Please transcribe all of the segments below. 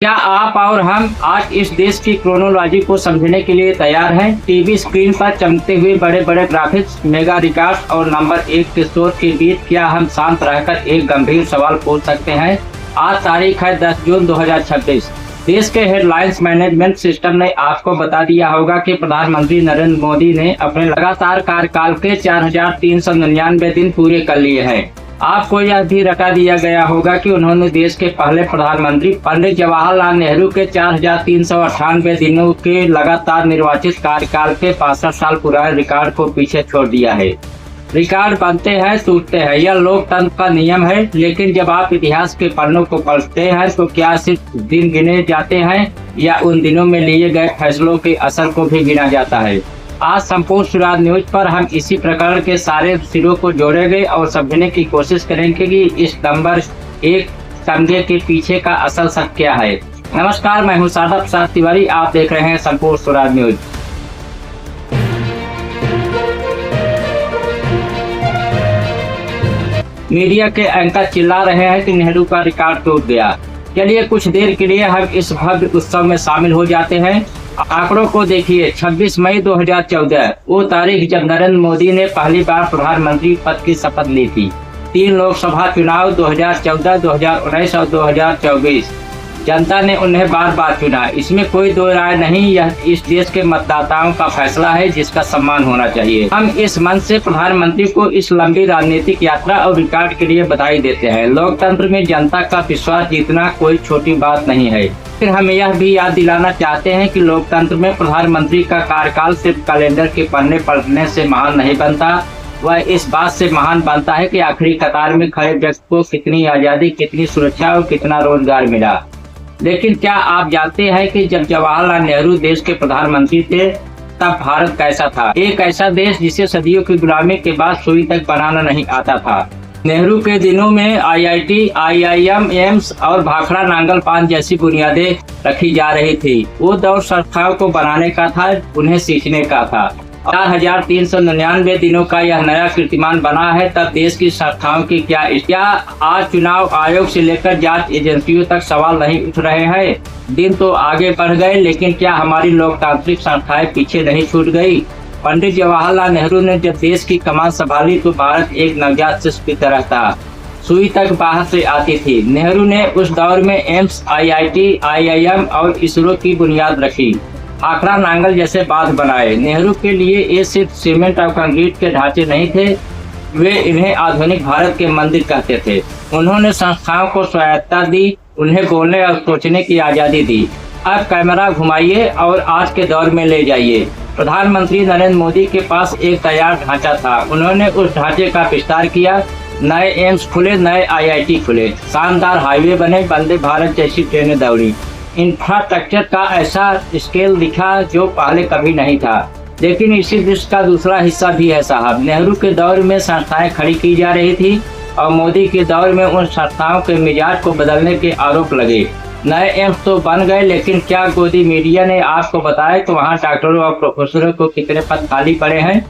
क्या आप और हम आज इस देश की क्रोनोलॉजी को समझने के लिए तैयार हैं? टीवी स्क्रीन पर चमकते हुए बड़े बड़े ग्राफिक्स, मेगा रिकॉर्ड्स और नंबर 1 के शोर के बीच क्या हम शांत रहकर एक गंभीर सवाल पूछ सकते हैं? आज तारीख है 10 जून 2026। देश के हेडलाइंस मैनेजमेंट सिस्टम ने आपको बता दिया होगा कि प्रधानमंत्री नरेंद्र मोदी ने अपने लगातार कार्यकाल के 4,399 दिन पूरे कर लिए हैं। आपको यह भी बता दिया गया होगा कि उन्होंने देश के पहले प्रधानमंत्री पंडित जवाहरलाल नेहरू के 4,398 दिनों के लगातार निर्वाचित कार्यकाल के 65 साल पुराने रिकॉर्ड को पीछे छोड़ दिया है। रिकॉर्ड बनते हैं, टूटते हैं, यह लोकतंत्र का नियम है। लेकिन जब आप इतिहास के पन्नों को पढ़ते हैं तो क्या सिर्फ दिन गिने जाते हैं या उन दिनों में लिए गए फैसलों के असर को भी गिना जाता है? आज संपूर्ण सुराज न्यूज पर हम इसी प्रकरण के सारे सिरों को जोड़ेंगे और समझने की कोशिश करेंगे कि इस नंबर 1 समझे के पीछे का असल सच क्या है। नमस्कार, मैं हूं सादा प्रसाद तिवारी। आप देख रहे हैं संपूर्ण सुराज न्यूज। मीडिया के एंकर चिल्ला रहे हैं कि नेहरू का रिकॉर्ड टूट गया। चलिए कुछ देर के लिए हम इस भव्य उत्सव में शामिल हो जाते हैं। आंकड़ों को देखिए, 26 मई 2014 वो तारीख जब नरेंद्र मोदी ने पहली बार प्रधानमंत्री पद की शपथ ली थी। 3 लोकसभा चुनाव 2014, 2019 और 2024 जनता ने उन्हें बार बार चुना। इसमें कोई दो राय नहीं, यह इस देश के मतदाताओं का फैसला है जिसका सम्मान होना चाहिए। हम इस मंच से प्रधानमंत्री को इस लंबी राजनीतिक यात्रा और रिकॉर्ड के लिए बधाई देते हैं। लोकतंत्र में जनता का विश्वास जीतना कोई छोटी बात नहीं है। फिर हम यह भी याद दिलाना चाहते हैं कि लोकतंत्र में प्रधानमंत्री का कार्यकाल सिर्फ कैलेंडर के पन्ने पलटने से महान नहीं बनता, वह इस बात से महान बनता है कि आखिरी कतार में खड़े व्यक्ति को कितनी आजादी, कितनी सुरक्षा और कितना रोजगार मिला। लेकिन क्या आप जानते हैं कि जब जवाहरलाल नेहरू देश के प्रधानमंत्री थे तब भारत कैसा था? एक ऐसा देश जिसे सदियों की गुलामी के बाद सुई तक बनाना नहीं आता था। नेहरू के दिनों में IIT, IIM, एम्स और भाखड़ा नांगल पान जैसी बुनियादें रखी जा रही थी। वो दौर संस्थाओं को बनाने का था, उन्हें सीखने का था। 4,399 दिनों का यह नया कीर्तिमान बना है। तब देश की संस्थाओं की क्या आज चुनाव आयोग से लेकर जांच एजेंसियों तक सवाल नहीं उठ रहे हैं? दिन तो आगे बढ़ गए, लेकिन क्या हमारी लोकतांत्रिक संस्थाएं पीछे नहीं छूट गई? पंडित जवाहरलाल नेहरू ने जब देश की कमान संभाली तो भारत एक नवजात शिशु की तरह था, सुई तक बाहर से आती थी। नेहरू ने उस दौर में एम्स, IIT, IIM और इसरो की बुनियाद रखी, आखड़ा नांगल जैसे बांध बनाए। नेहरू के लिए ये सिर्फ सीमेंट और कंक्रीट के ढांचे नहीं थे, वे इन्हें आधुनिक भारत के मंदिर कहते थे। उन्होंने संस्थाओं को स्वायत्तता दी, उन्हें बोलने और सोचने की आज़ादी दी। अब कैमरा घुमाइए और आज के दौर में ले जाइए। प्रधानमंत्री नरेंद्र मोदी के पास एक तैयार ढांचा था, उन्होंने उस ढांचे का विस्तार किया। नए एम्स खुले, नए IIT खुले, शानदार हाईवे बने, वंदे भारत जैसी ट्रेनें दौड़ी। इंफ्रास्ट्रक्चर का ऐसा स्केल दिखा जो पहले कभी नहीं था। लेकिन इसी लिस्ट का दूसरा हिस्सा भी है साहब। नेहरू के दौर में संस्थाएं खड़ी की जा रही थी और मोदी के दौर में उन संस्थाओं के मिजाज को बदलने के आरोप लगे। नए एम्स तो बन गए, लेकिन क्या गोदी मीडिया ने आपको बताया कि वहाँ डॉक्टरों और प्रोफेसरों को कितने पद खाली पड़े हैं?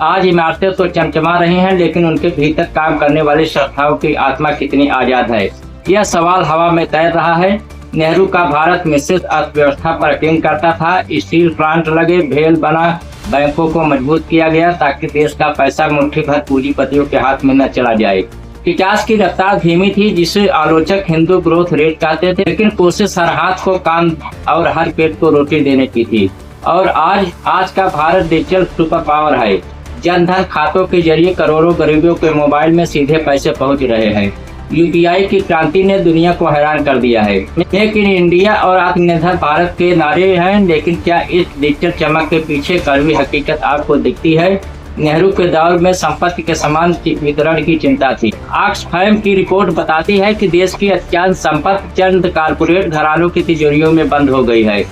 आज इमारतें तो चमचमा रही हैं, लेकिन उनके भीतर काम करने वाली संस्थाओं की आत्मा कितनी आजाद है? यह सवाल हवा में तैर रहा है। नेहरू का भारत मिश्रित अर्थव्यवस्था पर यकीन करता था। स्टील प्लांट लगे, भेल बना, बैंकों को मजबूत किया गया ताकि देश का पैसा मुट्ठी भर पूंजीपतियों के हाथ में न चला जाए। विकास की रफ्तार धीमी थी, जिसे आलोचक हिंदू ग्रोथ रेट कहते थे, लेकिन कोशिश हर हाथ को काम और हर पेट को रोटी देने की थी। और आज का भारत डिजिटल सुपर पावर है। जनधन खातों के जरिए करोड़ों गरीबों के मोबाइल में सीधे पैसे पहुंच रहे हैं। UPI की क्रांति ने दुनिया को हैरान कर दिया है। मेक इन इंडिया और आत्मनिर्भर भारत के नारे हैं, लेकिन क्या इस डिजिटल चमक के पीछे कड़वी हकीकत आपको दिखती है? नेहरू के दौर में संपत्ति के समान वितरण की चिंता थी। ऑक्सफैम की रिपोर्ट बताती है कि देश की अधिकांश संपत्ति चंद कारपोरेट घरानों की तिजोरियों में बंद हो गई है।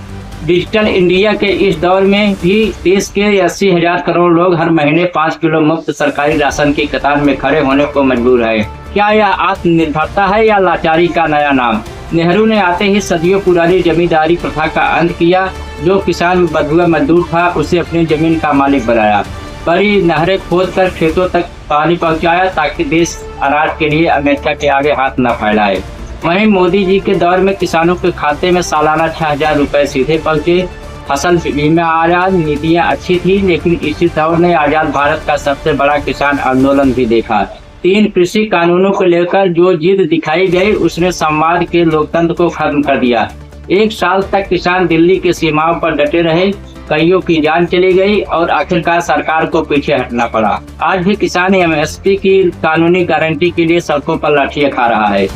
डिजिटल इंडिया के इस दौर में भी देश के 80,000 करोड़ लोग हर महीने 5 किलो मुफ्त सरकारी राशन की कतार में खड़े होने को मजबूर है। क्या यह आत्मनिर्भरता है या लाचारी का नया नाम? नेहरू ने आते ही सदियों पुरानी जमींदारी प्रथा का अंत किया। जो किसान बंधुआ मजदूर था उसे अपनी जमीन का मालिक बनाया। बड़ी नहरें खोदकर खेतों तक पानी पहुंचाया ताकि देश अनाज के लिए अमेरिका के आगे हाथ न फैलाए। वहीं मोदी जी के दौर में किसानों के खाते में सालाना 6,000 रुपए सीधे पहुंचे। फसल बीमा आजाद, नीतियां अच्छी थी, लेकिन इसी दौर ने आजाद भारत का सबसे बड़ा किसान आंदोलन भी देखा। 3 कृषि कानूनों को लेकर जो जिद दिखाई गई उसने संवाद के लोकतंत्र को खत्म कर दिया। 1 साल तक किसान दिल्ली की सीमाओं पर डटे रहे, कईयों की जान चली गई और आखिरकार सरकार को पीछे हटना पड़ा। आज भी किसान एमएसपी की कानूनी गारंटी के लिए सड़कों पर लाठियां खा रहा है।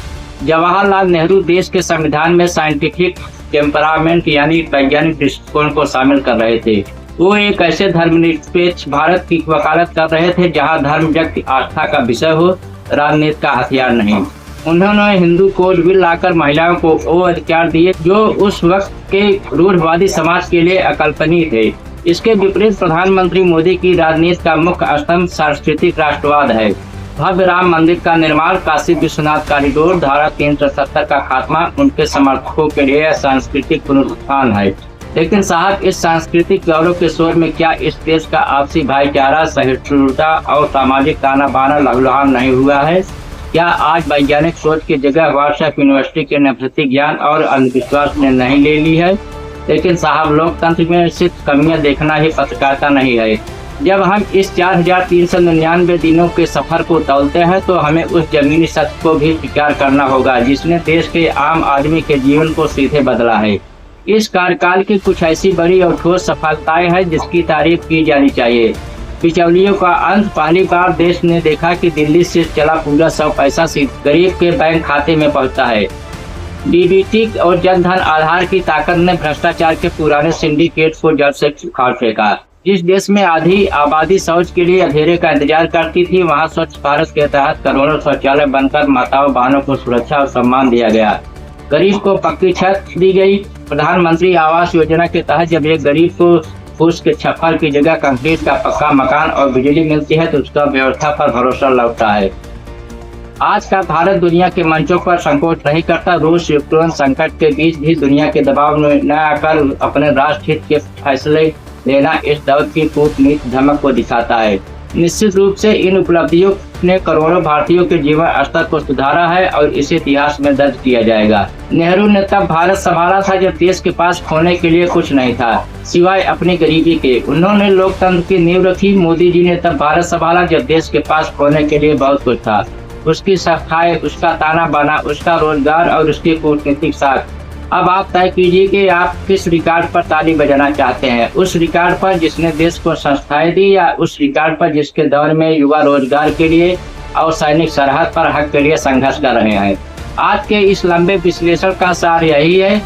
जवाहरलाल नेहरू देश के संविधान में साइंटिफिक टेम्परामेंट यानी वैज्ञानिक दृष्टिकोण को शामिल कर रहे थे। वो एक ऐसे धर्मनिरपेक्ष भारत की वकालत कर रहे थे जहां धर्म व्यक्ति आस्था का विषय हो, राजनीति का हथियार नहीं। उन्होंने हिंदू कोड बिल लाकर महिलाओं को वो अधिकार दिए जो उस वक्त के रूढ़वादी समाज के लिए अकल्पनीय थे। इसके विपरीत प्रधानमंत्री मोदी की राजनीति का मुख्य स्तंभ सांस्कृतिक राष्ट्रवाद है। भव्य राम मंदिर का निर्माण, काशी विश्वनाथ कॉरिडोर, धारा 370 का खात्मा उनके समर्थकों के लिए सांस्कृतिक पुनरुत्थान है। लेकिन साहब, इस सांस्कृतिक गौरव के शोर में क्या इस देश का आपसी भाईचारा, सहिष्णुता और सामाजिक ताना बाना लहूलुहान नहीं हुआ है? क्या आज वैज्ञानिक सोच की जगह व्हाट्सएप यूनिवर्सिटी के नफरती ज्ञान और अंधविश्वास ने नहीं ले ली है? लेकिन साहब, लोकतंत्र में सिर्फ कमियां देखना ही पत्रकारिता नहीं है। जब हम इस 4,399 दिनों के सफर को तौलते हैं तो हमें उस जमीनी सत्य को भी स्वीकार करना होगा जिसने देश के आम आदमी के जीवन को सीधे बदला है। इस कार्यकाल की कुछ ऐसी बड़ी और ठोस सफलताएं हैं जिसकी तारीफ की जानी चाहिए। बिचौलियों का अंत, पहली बार देश ने देखा कि दिल्ली से चला पूरा 100 पैसा गरीब के बैंक खाते में पहुंचता है। डीबीटी और जनधन आधार की ताकत ने भ्रष्टाचार के पुराने सिंडिकेट को जड़ से उखाड़ फेंका। जिस देश में आधी आबादी शौच के लिए अंधेरे का इंतजार करती थी, वहां स्वच्छ भारत के तहत करोड़ों शौचालय बनकर माताओं बहनों को सुरक्षा और सम्मान दिया गया। गरीब को पक्की छत दी गई। प्रधानमंत्री आवास योजना के तहत जब एक गरीब को फूस के छप्पर की जगह कंक्रीट का पक्का मकान और बिजली मिलती है तो उसका व्यवस्था पर भरोसा लौटता है। आज का भारत दुनिया के मंचों पर संकोच नहीं करता। रूस यूक्रेन संकट के बीच भी दुनिया के दबाव में न आकर अपने राष्ट्र हित के फैसले लेना इस दौर की कूटनीति धमक को दिखाता है। निश्चित रूप से इन उपलब्धियों ने करोड़ों भारतीयों के जीवन स्तर को सुधारा है और इसे इतिहास में दर्ज किया जाएगा। नेहरू ने तब भारत संभाला था जब देश के पास खोने के लिए कुछ नहीं था सिवाय अपनी गरीबी के। उन्होंने लोकतंत्र की नींव रखी। मोदी जी ने तब भारत संभाला जब देश के पास खोने के लिए बहुत कुछ था। उसकी सफाई, उसका ताना बाना, उसका रोजगार और उसकी कूटनीतिक साख। अब आप तय कीजिए कि आप किस रिकॉर्ड पर ताली बजाना चाहते हैं, उस रिकॉर्ड पर जिसने देश को संस्थाएं दी या उस रिकॉर्ड पर जिसके दौर में युवा रोजगार के लिए और सैनिक सरहद पर हक के लिए संघर्ष कर रहे हैं। आज के इस लंबे विश्लेषण का सार यही है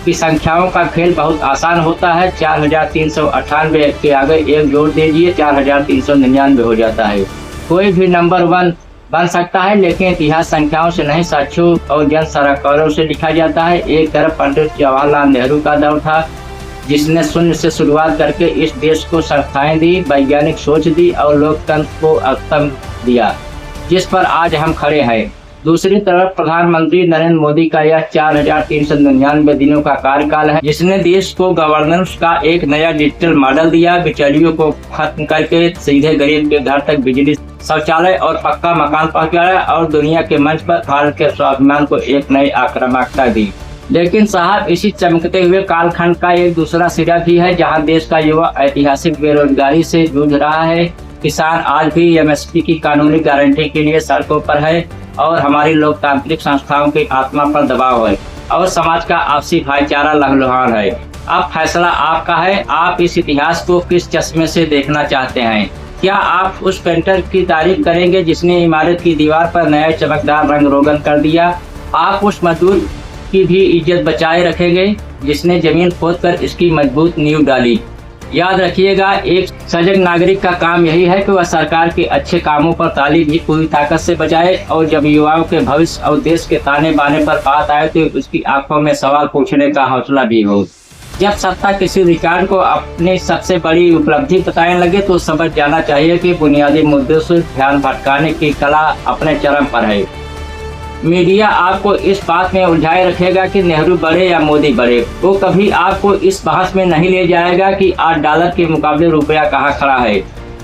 कि संख्याओं का खेल बहुत आसान होता है। 4,398 के आगे एक जोड़ दीजिए, 4,399 हो जाता है। कोई भी नंबर 1 बन सकता है, लेकिन इतिहास संख्याओं से नहीं, साक्ष्यों और जन सरोकारों से लिखा जाता है। एक तरफ पंडित जवाहरलाल नेहरू का दौर था जिसने शून्य से शुरुआत करके इस देश को संस्थाएं दी, वैज्ञानिक सोच दी और लोकतंत्र को स्तंभ दिया जिस पर आज हम खड़े हैं। दूसरी तरफ प्रधानमंत्री नरेंद्र मोदी का यह 4,399 दिनों का कार्यकाल है जिसने देश को गवर्नेंस का एक नया डिजिटल मॉडल दिया, बिचौलियों को खत्म करके सीधे गरीब के घर तक बिजली, शौचालय और पक्का मकान पहुंचाया और दुनिया के मंच पर भारत के स्वाभिमान को एक नई आक्रामकता दी। लेकिन साहब, इसी चमकते हुए कालखंड का एक दूसरा सिरा भी है जहां देश का युवा ऐतिहासिक बेरोजगारी से जूझ रहा है। किसान आज भी एमएसपी की कानूनी गारंटी के लिए सड़कों पर है और हमारी लोकतांत्रिक संस्थाओं की आत्मा पर दबाव है और समाज का आपसी भाईचारा लहूलुहान है। अब फैसला आपका है। आप इस इतिहास को किस चश्मे से देखना चाहते हैं? क्या आप उस पेंटर की तारीफ करेंगे जिसने इमारत की दीवार पर नया चमकदार रंग रोगन कर दिया? आप उस मजदूर की भी इज्जत बचाए रखेंगे जिसने जमीन खोदकर इसकी मजबूत नींव डाली? याद रखिएगा, एक सजग नागरिक का काम यही है कि वह सरकार के अच्छे कामों पर ताली भी पूरी ताकत से बजाए और जब युवाओं के भविष्य और देश के ताने बाने पर बात आए तो उसकी आंखों में सवाल पूछने का हौसला भी हो। जब सत्ता किसी रिकॉर्ड को अपनी सबसे बड़ी उपलब्धि बताने लगे तो समझ जाना चाहिए कि बुनियादी मुद्दों से ध्यान भटकाने की कला अपने चरम पर है। मीडिया आपको इस बात में उलझाए रखेगा कि नेहरू बड़े या मोदी बड़े। वो कभी आपको इस बहस में नहीं ले जाएगा कि $8 के मुकाबले रुपया कहाँ खड़ा है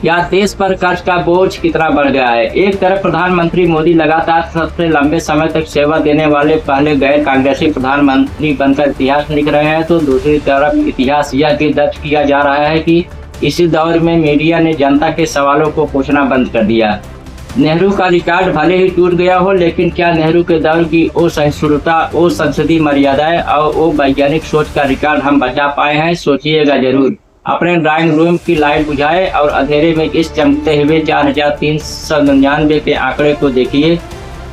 या देश पर कर्ज का बोझ कितना बढ़ गया है। एक तरफ प्रधानमंत्री मोदी लगातार सबसे लंबे समय तक सेवा देने वाले पहले गैर कांग्रेसी प्रधानमंत्री बनकर इतिहास लिख रहे हैं, तो दूसरी तरफ इतिहास यह भी दर्ज किया जा रहा है कि इसी दौर में मीडिया ने जनता के सवालों को पूछना बंद कर दिया। नेहरू का रिकॉर्ड भले ही टूट गया हो, लेकिन क्या नेहरू के दौर की वो सहिष्णुता, वो संसदीय मर्यादाएं और वो वैज्ञानिक सोच का रिकॉर्ड हम बचा पाए हैं? सोचिएगा जरूर। अपने ड्राइंग रूम की लाइट बुझाए और अंधेरे में इस चमकते हुए 4399 के आंकड़े को देखिए।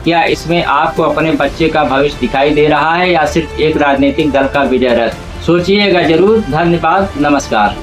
क्या इसमें आपको अपने बच्चे का भविष्य दिखाई दे रहा है या सिर्फ एक राजनीतिक दल का विजय रथ? सोचिएगा जरूर। धन्यवाद, नमस्कार।